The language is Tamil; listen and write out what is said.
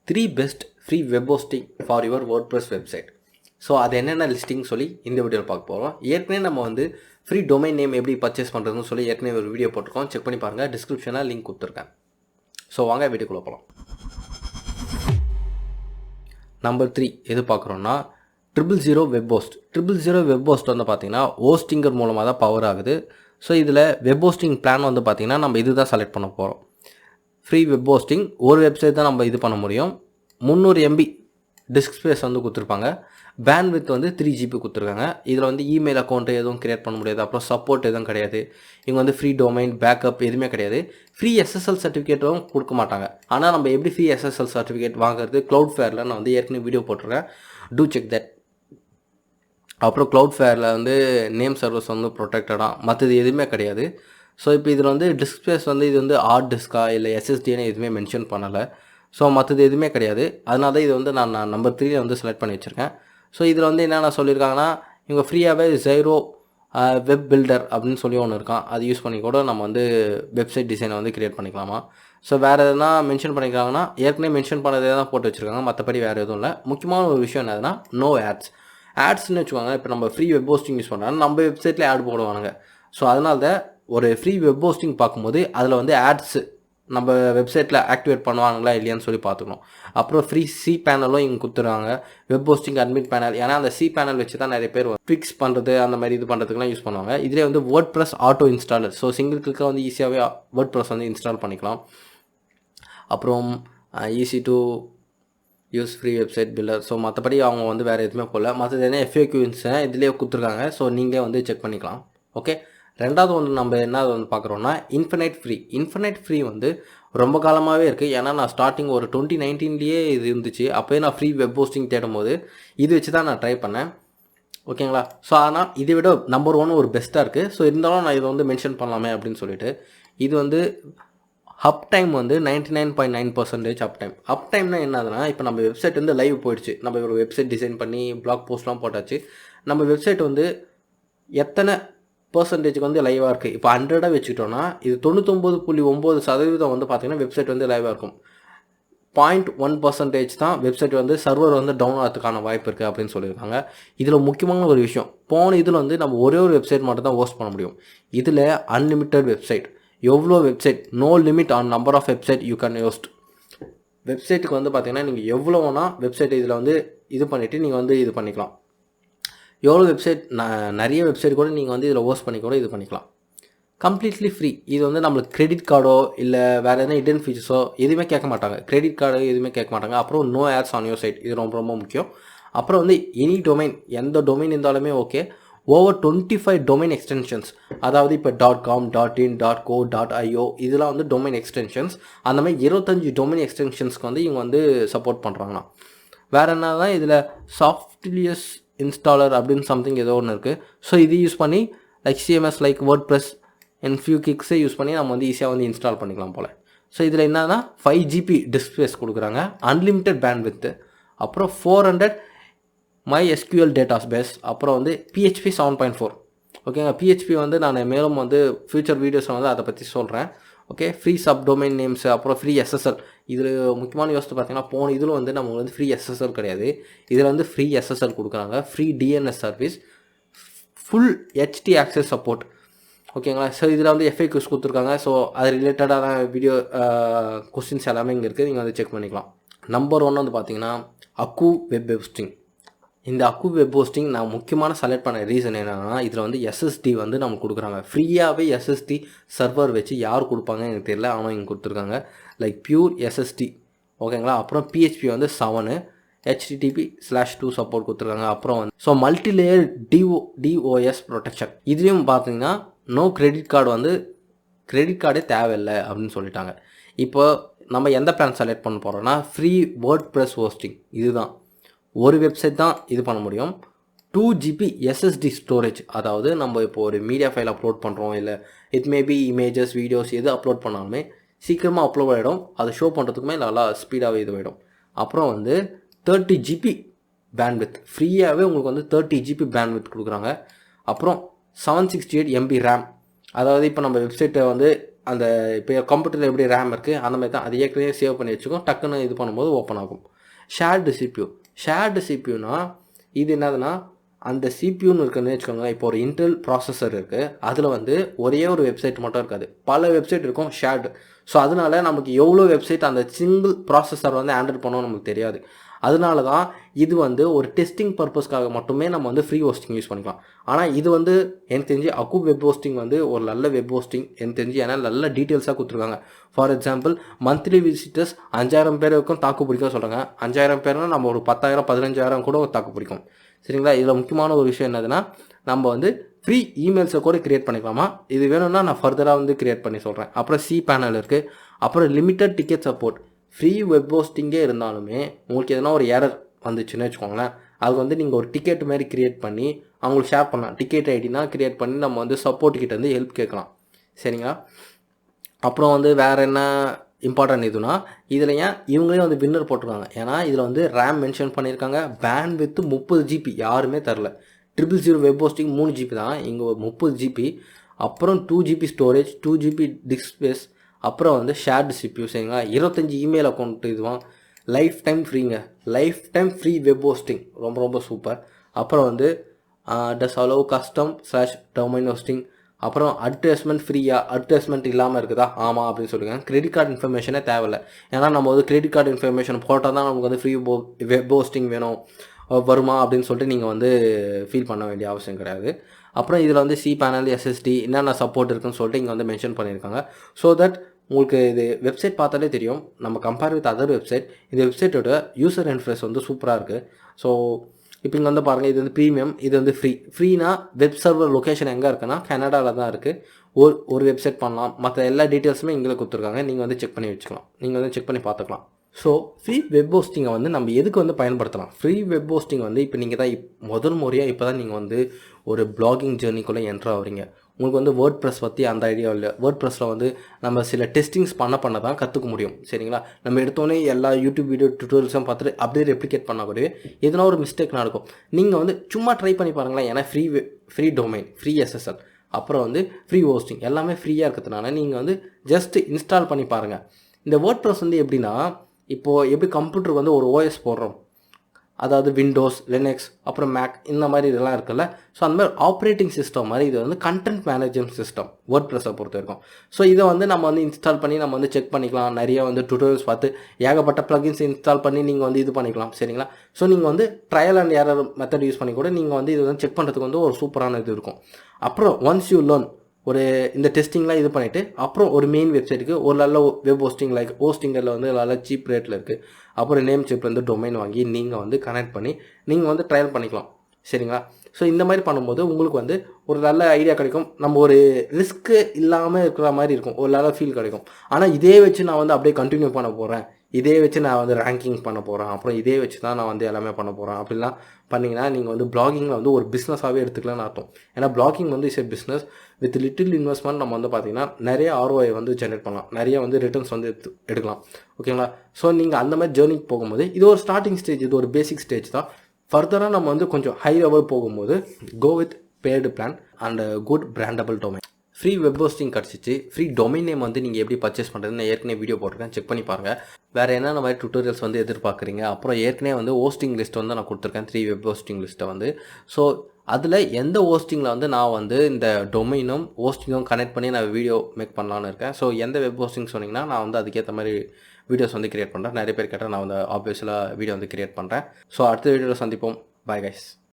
3 best free web hosting for your WordPress website. So அது என்னென்ன லிஸ்டிங் சொல்லி இந்த வீடியோவில் பார்க்க போகிறோம். ஏற்கனவே நம்ம வந்து ஃப்ரீ டொமைன் நேம் எப்படி பர்ச்சேஸ் பண்ணுறதுன்னு சொல்லி ஏற்கனவே ஒரு வீடியோ போட்டிருக்கோம். செக் பண்ணி பாருங்கள், டிஸ்கிரிப்ஷனில் லிங்க் கொடுத்துருக்கேன். ஸோ வாங்க வீடியோக்குள்ளே போகலாம். நம்பர் 3 எது பார்க்குறோன்னா 000 வெப் ஹோஸ்ட். 000 வெப் ஹோஸ்ட் வந்து பார்த்தீங்கன்னா ஹோஸ்டிங்கர் மூலமாக தான் பவர் ஆகுது. ஸோ இதில் வெப் ஹோஸ்டிங் பிளான் வந்து பார்த்தீங்கன்னா நம்ம இது தான் செலக்ட் பண்ண போகிறோம். ஃப்ரீ வெப் ஹோஸ்டிங் ஒரு வெப்சைட் தான் நம்ம இது பண்ண முடியும். 300 MB டிஸ்க் ஸ்பேஸ் வந்து கொடுத்துருப்பாங்க. பேண்ட்வித் வந்து 3 GB கொடுத்துருக்காங்க. இதில் வந்து இமெயில் அக்கௌண்ட்டு எதுவும் கிரியேட் பண்ண முடியாது. அப்புறம் சப்போர்ட் எதுவும் கிடையாது. இவங்க வந்து ஃப்ரீ டொமைன் பேக்கப் எதுவுமே கிடையாது. ஃப்ரீ SSL சர்டிஃபிகேட்டும் கொடுக்க மாட்டாங்க. ஆனால் நம்ம எப்படி ஃப்ரீ SSL சர்டிஃபிகேட் வாங்குறது Cloudflareல நான் வந்து ஏற்கனவே வீடியோ போட்டிருக்கேன். Do check that. அப்புறம் Cloudflareல வந்து நேம் சர்வர்ஸ் வந்து ப்ரொடெக்டடாக, மற்றது எதுவுமே கிடையாது. ஸோ இப்போ இதில் வந்து டிஸ்க் ஸ்பேஸ் வந்து இது வந்து ஹார்ட் டிஸ்கா இல்லை SSDன்னு எதுவுமே மென்ஷன் பண்ணலை. ஸோ மற்றது எதுவுமே கிடையாது. அதனால தான் இது வந்து நான் நம்பர் 3 வந்து செலக்ட் பண்ணி வச்சுருக்கேன். ஸோ இதில் வந்து என்னென்ன சொல்லியிருக்காங்கன்னா, இவங்க ஃப்ரீயாகவே ஜைரோ வெப் பில்டர் அப்படின்னு சொல்லி ஒன்று இருக்கான். அது யூஸ் பண்ணி கூட நம்ம வந்து வெப்சைட் டிசைனை வந்து க்ரியேட் பண்ணிக்கலாமா. ஸோ வேறு எதுனா மென்ஷன் பண்ணிக்கிறாங்கன்னா ஏற்கனவே மென்ஷன் பண்ணதே தான் போட்டு வச்சுருக்காங்க. மற்றபடி வேறு எதுவும் இல்லை. முக்கியமான ஒரு விஷயம் என்னதுன்னா நோ ஆட்ஸ்னு வச்சுக்கோங்க. இப்போ நம்ம ஃப்ரீ வெப் ஹோஸ்டிங் யூஸ் பண்ணுறோம், நம்ம வெப்சைட்டில் ஆட் போடுவானுங்க. ஸோ அதனால தான் ஒரு ஃப்ரீ வெப் ஹோஸ்டிங் பார்க்கும்போது அதில் வந்து ஆட்ஸு நம்ம வெப்சைட்டில் ஆக்டிவேட் பண்ணுவாங்களா இல்லையான்னு சொல்லி பார்த்துக்கணும். அப்புறம் ஃப்ரீ cPanelலும் இங்கே கொடுத்துருவாங்க. Web hosting admin panel. ஏன்னா அந்த cPanel வச்சு தான் நிறைய பேர் ஃபிக்ஸ் பண்ணுறது அந்த மாதிரி இது பண்ணுறதுக்குலாம் யூஸ் பண்ணுவாங்க. இதிலே வந்து WordPress auto installer. So single கிளிக்காக வந்து ஈஸியாகவே WordPress வந்து இன்ஸ்டால் பண்ணிக்கலாம். அப்புறம் easy to use free website builder. So மற்றபடி அவங்க வந்து வேறு எதுவுமே போடல. மற்றது என்ன FAQs இதிலே கொடுத்துருக்காங்க. ஸோ நீங்களே வந்து செக் பண்ணிக்கலாம். ஓகே. ரெண்டாவது ஒன்று நம்ம என்ன வந்து பார்க்குறோன்னா இன்ஃபினைட் ஃப்ரீ வந்து ரொம்ப காலமாகவே இருக்குது. ஏன்னா நான் ஸ்டார்டிங் ஒரு 2019 இது இருந்துச்சு. அப்போயே நான் ஃப்ரீ வெப் ஹோஸ்டிங் தேடும் போது இது வச்சு தான் நான் ட்ரை பண்ணேன். ஓகேங்களா. ஸோ ஆனால் இதை விட நம்பர் 1 ஒரு பெஸ்ட்டாக இருக்குது. ஸோ இருந்தாலும் நான் இதை வந்து மென்ஷன் பண்ணலாமே அப்படின்னு சொல்லிட்டு இது வந்து அப் டைம் வந்து 99.9% அப் டைம்னா என்னதுன்னா, இப்போ நம்ம வெப்சைட் வந்து லைவ் போயிடுச்சு. நம்ம ஒரு வெப்சைட் டிசைன் பண்ணி பிளாக் போஸ்ட்லாம் போட்டாச்சு. நம்ம வெப்சைட் வந்து எத்தனை பர்சன்டேஜுக்கு வந்து லைவாக இருக்குது. இப்போ 100 வச்சுக்கிட்டோன்னா இது 99.9% வந்து பார்த்திங்கன்னா வெப்சைட் வந்து லைவாக இருக்கும். 0.1% தான் வெப்சைட் வந்து சர்வர் வந்து டவுன் ஆகிறதுக்கான வாய்ப்பு இருக்குது அப்படின்னு சொல்லியிருக்காங்க. இதில் முக்கியமான ஒரு விஷயம், போன இதில் வந்து நம்ம ஒரே ஒரு வெப்சைட் மட்டும் தான் ஹோஸ்ட் பண்ண முடியும். இதில் அன்லிமிட்டட் வெப்சைட், எவ்வளோ website, no limit on number of website you can host. வெப்சைட்டுக்கு வந்து பார்த்திங்கன்னா நீங்கள் எவ்வளோ வேணால் வெப்சைட் இதில் வந்து இது பண்ணிவிட்டு நீங்கள் வந்து இது பண்ணிக்கலாம். எவ்வளோ வெப்சைட், நிறைய வெப்சைட் கூட நீங்கள் வந்து இதில் ஹோஸ்ட் பண்ணி கூட இது பண்ணிக்கலாம். Completely free. இது வந்து நம்மளுக்கு கிரெடிட் கார்டோ இல்லை வேறு எதனா ஹிடன் ஃபீச்சர்ஸோ எதுவுமே கேட்க மாட்டாங்க. கிரெடிட் கார்டு எதுவுமே கேட்க மாட்டாங்க. அப்புறம் no ads on your site, இது ரொம்ப ரொம்ப முக்கியம். அப்புறம் வந்து எனி டொமைன், எந்த டொமைன் இருந்தாலுமே ஓகே. ஓவர் 25 டொமைன் எக்ஸ்டென்ஷன்ஸ், அதாவது இப்போ .com, .in, .co, .io இதெல்லாம் வந்து டொமைன் எக்ஸ்டென்ஷன்ஸ். அந்த மாதிரி 25 டொமைன் எக்ஸ்டென்ஷன்ஸ்க்கு வந்து இவங்க வந்து சப்போர்ட் பண்ணுறாங்கண்ணா. வேறு என்ன தான் இதில் சாஃப்ட்வேர்ஸ் இன்ஸ்டாலர் அப்படின்னு சம்திங் ஏதோ ஒன்று இருக்குது. ஸோ இது யூஸ் பண்ணி like CMS like WordPress and few கிக்ஸே யூஸ் பண்ணி நம்ம வந்து ஈஸியாக வந்து இன்ஸ்டால் பண்ணிக்கலாம் போல். ஸோ இதில் என்னன்னா 5 GB டிஸ்க் ஸ்பேஸ் கொடுக்குறாங்க, அன்லிமிட்டட் பேண்ட்வித்து, அப்புறம் 400 MySQL டேட்டாபேஸ், அப்புறம் வந்து PHP 7.4. ஓகேங்க. PHP வந்து நான் மேலும் வந்து ஃபியூச்சர் வீடியோஸில் வந்து அதை பற்றி சொல்கிறேன். Okay. Free sub domain names, அப்புறம் ஃப்ரீ SSL. இதில் முக்கியமான யோசித்து பார்த்தீங்கன்னா போன இதில் வந்து நம்ம வந்து ஃப்ரீ SSL கிடையாது. இதில் வந்து ஃப்ரீ SSL கொடுக்குறாங்க, free DNS service, full HD access support. ஓகேங்களா. ஸோ இதில் வந்து FAQs கொடுத்துருக்காங்க. ஸோ அது ரிலேட்டடான வீடியோ கொஸ்டின்ஸ் எல்லாமே இங்கே இருக்குது, நீங்கள் வந்து செக் பண்ணிக்கலாம். நம்பர் 1 வந்து பார்த்தீங்கன்னா அக்கு வெப் ஹோஸ்டிங். இந்த அக்கு வெப் ஹோஸ்டிங் நான் முக்கியமான செலக்ட் பண்ண ரீசன் என்னென்னா, இதில் வந்து SSD வந்து நமக்கு கொடுக்குறாங்க. ஃப்ரீயாகவே SSD சர்வர் வச்சு யார் கொடுப்பாங்க எனக்கு தெரியல, ஆனால் இங்கே கொடுத்துருக்காங்க. Like pure SSD. ஓகேங்களா. அப்புறம் PHP வந்து 7, HTTP/2 சப்போர்ட் கொடுத்துருக்காங்க. அப்புறம் வந்து so multi layer DOS protection. இதுலேயும் பார்த்தீங்கன்னா நோ கிரெடிட் கார்டு, வந்து கிரெடிட் கார்டே தேவையில்லை அப்படின்னு சொல்லிட்டாங்க. இப்போ நம்ம எந்த பிளான் செலக்ட் பண்ண போகிறோன்னா ஃப்ரீ WordPress ஹோஸ்டிங். இதுதான் ஒரு வெப்சைட் தான் இது பண்ண முடியும். 2 GB SSD ஸ்டோரேஜ், அதாவது நம்ம இப்போ ஒரு மீடியா ஃபைல் அப்லோட் பண்ணுறோம், இல்லை இட் மேபி இமேஜஸ் வீடியோஸ் எது அப்லோட் பண்ணாலுமே சீக்கிரமாக அப்லோட் ஆகிடும். அதை ஷோ பண்ணுறதுக்குமே நல்லா ஸ்பீடாகவே இது ஆகிடும். அப்புறம் வந்து 30 GB பேண்ட்வித், ஃப்ரீயாகவே உங்களுக்கு வந்து 30 GB பேண்ட்வித் கொடுக்குறாங்க. அப்புறம் 768 MB ரேம், அதாவது இப்போ நம்ம வெப்சைட்டை வந்து அந்த இப்போ கம்ப்யூட்டரில் எப்படி ரேம் இருக்குது அந்த மாதிரி தான் அது ஏற்கனவே சேவ் பண்ணி வச்சுக்கும், டக்குன்னு இது பண்ணும்போது ஓப்பன் ஆகும். ஷேர்டு சிபியூனா இது என்னதுன்னா அந்த சிபியூன்னு இருக்குன்னு வச்சுக்கோங்க. இப்போ ஒரு இன்டெல் ப்ராசஸர் இருக்குது, அதில் வந்து ஒரே ஒரு வெப்சைட் மட்டும் இருக்காது, பல வெப்சைட் இருக்கும் ஷேர்டு. ஸோ அதனால நமக்கு எவ்வளோ வெப்சைட் அந்த சிங்கிள் ப்ராசஸர் வந்து ஹேண்டில் பண்ணோம் நமக்கு தெரியாது. அதனால தான் இது வந்து ஒரு டெஸ்டிங் பர்பஸ்க்காக மட்டுமே நம்ம வந்து ஃப்ரீ ஹோஸ்டிங் யூஸ் பண்ணிக்கலாம். ஆனால் இது வந்து எனக்கு தெரிஞ்சு அக்கூப் வெப் ஹோஸ்டிங் வந்து ஒரு நல்ல வெப் ஹோஸ்டிங் எனக்கு தெரிஞ்சு, ஏன்னா நல்ல டீட்டெயில்ஸாக கொடுத்துருக்காங்க. ஃபார் எக்ஸாம்பிள் மந்த்லி விசிட்டர்ஸ் 5000 பேர் வரைக்கும் தாக்கு பிடிக்க சொல்கிறாங்க. 5000 பேர்னா நம்ம ஒரு 10,000 15,000 கூட தாக்கு பிடிக்கும். சரிங்களா? இதில் முக்கியமான ஒரு விஷயம் என்னதுன்னா, நம்ம வந்து ஃப்ரீ இமெயில்ஸை கூட கிரியேட் பண்ணிக்கலாமா. இது வேணும்னா நான் ஃபர்தராக வந்து கிரியேட் பண்ணி சொல்கிறேன். அப்புறம் cPanel இருக்குது. அப்புறம் limited ticket support. Free web ஹோஸ்டிங்கே இருந்தாலுமே உங்களுக்கு எதனா ஒரு எரர் வந்துச்சுன்னு வச்சுக்கோங்களேன், அதுக்கு வந்து நீங்கள் ஒரு டிக்கெட் மாதிரி கிரியேட் பண்ணி அவங்களுக்கு ஷேர் பண்ணலாம். டிக்கெட் ஐடினா கிரியேட் பண்ணி நம்ம வந்து சப்போர்ட் கிட்ட வந்து ஹெல்ப் கேட்கலாம். சரிங்களா? அப்புறம் வந்து வேறு என்ன இம்பார்ட்டன்ட் இதுனா, இதில் ஏன் இவங்களே வந்து வின்னர் போட்டிருக்காங்க, ஏன்னா இதில் வந்து ரேம் மென்ஷன் பண்ணியிருக்காங்க. பேண்ட் வித்து 30 GB யாருமே தரல. 000 வெப் ஹோஸ்டிங் 3 GB தான், இங்கே 30 GB. அப்புறம் 2 GB storage, 2 GB disk space. அப்புறம் வந்து ஷேர்டு சிபியூ. சரிங்களா? 25 இமெயில் அக்கௌண்ட் இதுவான். லைஃப் டைம் ஃப்ரீங்க, lifetime free web hosting, ரொம்ப ரொம்ப சூப்பர். அப்புறம் வந்து டஸ் அலோவ் custom/domain hosting. அப்புறம் அட்வர்டைஸ்மெண்ட் ஃப்ரீயா, அட்வர்டைஸ்மெண்ட் இல்லாமல் இருக்குதா? ஆமாம் அப்படின்னு சொல்லுங்கள். கிரெடிட் கார்டு இன்ஃபர்மேஷனே தேவையில்லை, ஏன்னா நம்ம வந்து கிரெடிட் கார்டு இன்ஃபர்மேஷன் போட்டால் தான் நமக்கு வந்து ஃப்ரீ வெப் ஹோஸ்டிங் வேணும் வருமா அப்படின்னு சொல்லிட்டு நீங்கள் வந்து ஃபீல் பண்ண வேண்டிய அவசியம் கிடையாது. அப்புறம் இதில் வந்து cPanel, SSD என்னென்ன சப்போர்ட் இருக்குன்னு சொல்லிட்டு இங்கே வந்து மென்ஷன் பண்ணியிருக்காங்க. ஸோ தட் உங்களுக்கு இது வெப்சைட் பார்த்தாலே தெரியும், நம்ம கம்பேர் வித் அதர் வெப்சைட் இந்த வெப்சைட்டோட யூசர் இன்டர்ஃபேஸ் வந்து சூப்பராக இருக்குது. ஸோ இப்போ இங்கே வந்து பாருங்கள், இது வந்து ப்ரீமியம், இது வந்து ஃப்ரீனா வெப் சர்வர் லொக்கேஷன் எங்கே இருக்குன்னா கனடாவில் தான் இருக்குது. ஒரு வெப்சைட் பண்ணலாம், மற்ற எல்லா டீட்டெயில்ஸுமே இங்கே கொடுத்துருக்காங்க. நீங்கள் வந்து செக் பண்ணி வச்சுக்கலாம், நீங்கள் வந்து செக் பண்ணி பார்த்துக்கலாம். ஸோ ஃப்ரீ வெப் ஹோஸ்டிங்கை வந்து நம்ம எதுக்கு வந்து பயன்படுத்தலாம்? ஃப்ரீ வெப் ஹோஸ்டிங் வந்து இப்போ நீங்கள் தான் முதல் முறையாக இப்போ தான் நீங்கள் வந்து ஒரு பிளாகிங் ஜேர்னிக்குள்ளே என்ட்ரு ஆகிறீங்க. உங்களுக்கு வந்து வேர்ட் ப்ரெஸ் பற்றி அந்த ஐடியா இல்லை. வேர்ட் ப்ரெஸ்ஸில் வந்து நம்ம சில டெஸ்டிங்ஸ் பண்ண தான் கற்றுக்க முடியும். சரிங்களா? நம்ம எடுத்தோன்னே எல்லா யூடியூப் வீடியோ டுட்டோரியல்ஸும் பார்த்துட்டு அப்படியே ரெப்ளிகேட் பண்ண கூட எதனா ஒரு மிஸ்டேக் நடக்கும். நீங்கள் வந்து சும்மா ட்ரை பண்ணி பாருங்களேன். ஏன்னா ஃப்ரீ டொமைன், ஃப்ரீ SSL, அப்புறம் வந்து ஃப்ரீ ஹோஸ்டிங் எல்லாமே ஃப்ரீயாக இருக்கிறதுனால நீங்கள் வந்து ஜஸ்ட் இன்ஸ்டால் பண்ணி பாருங்கள். இந்த வேர்ட் ப்ரெஸ் வந்து எப்படின்னா, இப்போது எப்படி கம்ப்யூட்டருக்கு வந்து ஒரு OS போடுறோம், அதாவது விண்டோஸ், லினக்ஸ், அப்புறம் மேக் இந்த மாதிரி இதெல்லாம் இருக்குல்ல. ஸோ அந்த மாதிரி ஆப்ரேட்டிங் சிஸ்டம் மாதிரி இது வந்து கண்டென்ட் மேனேஜ்மெண்ட் சிஸ்டம் வேர்ட் ப்ரெஸ்ஸை பொறுத்த வரைக்கும். ஸோ இதை வந்து நம்ம வந்து இன்ஸ்டால் பண்ணி நம்ம வந்து செக் பண்ணிக்கலாம். நிறைய வந்து டுட்டோரியல்ஸ் பார்த்து ஏகப்பட்ட ப்ளகின்ஸ் இன்ஸ்டால் பண்ணி நீங்கள் வந்து இது பண்ணிக்கலாம். சரிங்களா? ஸோ நீங்கள் வந்து trial and error method use பண்ணி கூட நீங்கள் வந்து இது வந்து செக் பண்ணுறதுக்கு வந்து ஒரு சூப்பரான இது இருக்கும். அப்புறம் ஒன்ஸ் யூ லேர்ன் ஒரு இந்த டெஸ்டிங்லாம் இது பண்ணிவிட்டு அப்புறம் ஒரு மெயின் வெப்சைட்டுக்கு ஒரு நல்ல வெப் ஹோஸ்டிங் லைக் ஹோஸ்டிங்கில் வந்து நல்ல சீப் ரேட்டில் இருக்குது. அப்புறம் நேம் சிப்லேருந்து டொமைன் வாங்கி நீங்கள் வந்து கனெக்ட் பண்ணி நீங்கள் வந்து ட்ரையல் பண்ணிக்கலாம். சரிங்களா? ஸோ இந்த மாதிரி பண்ணும்போது உங்களுக்கு வந்து ஒரு நல்ல ஐடியா கிடைக்கும். நம்ம ஒரு ரிஸ்க்கு இல்லாமல் இருக்கிற மாதிரி இருக்கும், ஒரு நல்ல ஃபீல் கிடைக்கும். ஆனால் இதே வச்சு நான் வந்து அப்படியே கண்டினியூ பண்ண போகிறேன், இதே வச்சு நான் வந்து ரேங்கிங் பண்ண போகிறேன், அப்புறம் இதே வச்சு தான் நான் வந்து எல்லாமே பண்ண போகிறேன் அப்படிலாம் பண்ணிங்கன்னா நீங்கள் வந்து பிளாகிங்கில் வந்து ஒரு பிஸ்னஸாகவே எடுத்துக்கலாம்னு அர்த்தம். ஏன்னா பிளாகிங் வந்து is a business with little investment. நம்ம வந்து பார்த்திங்கன்னா நிறைய ROI வந்து ஜென்ரேட் பண்ணலாம், நிறைய வந்து ரிட்டர்ன்ஸ் வந்து எடுக்கலாம். ஓகேங்களா? ஸோ நீங்கள் அந்த மாதிரி ஜேர்னிக்கு போகும்போது இது ஒரு ஸ்டார்டிங் ஸ்டேஜ், இது ஒரு பேசிக் ஸ்டேஜ் தான். ஃபர்தராக நம்ம வந்து கொஞ்சம் ஹை லெவல் போகும்போது go with paid plan and good brandable domain. Free web hosting கிடச்சிச்சு. ஃப்ரீ டொமைன் நேம் வந்து நீங்கள் எப்படி பர்ச்சேஸ் பண்ணுறதுன்னு நான் ஏற்கனவே வீடியோ போட்டிருக்கேன், செக் பண்ணி பாருங்கள். வேறு என்னென்ன மாதிரி டுட்டோரியல்ஸ் வந்து எதிர்பார்க்குறீங்க? அப்புறம் ஏற்கனவே வந்து ஹோஸ்டிங் லிஸ்ட் வந்து நான் கொடுத்துருக்கேன், 3 வெப் ஹோஸ்டிங் லிஸ்ட்டை வந்து. ஸோ அதில் எந்த ஹோஸ்டிங்கில் வந்து நான் வந்து இந்த டொமைனும் ஹோஸ்டிங்கும் கனெக்ட் பண்ணி நான் வீடியோ மேக் பண்ணலான்னு இருக்கேன். ஸோ எந்த வெப் ஹோஸ்டிங் சொன்னீங்கன்னா நான் வந்து அதுக்கேற்ற மாதிரி வீடியோஸ் வந்து கிரியேட் பண்ணுறேன். நிறைய பேர் கேட்டால் நான் வந்து ஆப்வியஸாக வீடியோ வந்து கிரியேட் பண்ணுறேன். ஸோ அடுத்த வீடியோவில் சந்திப்போம். Bye guys.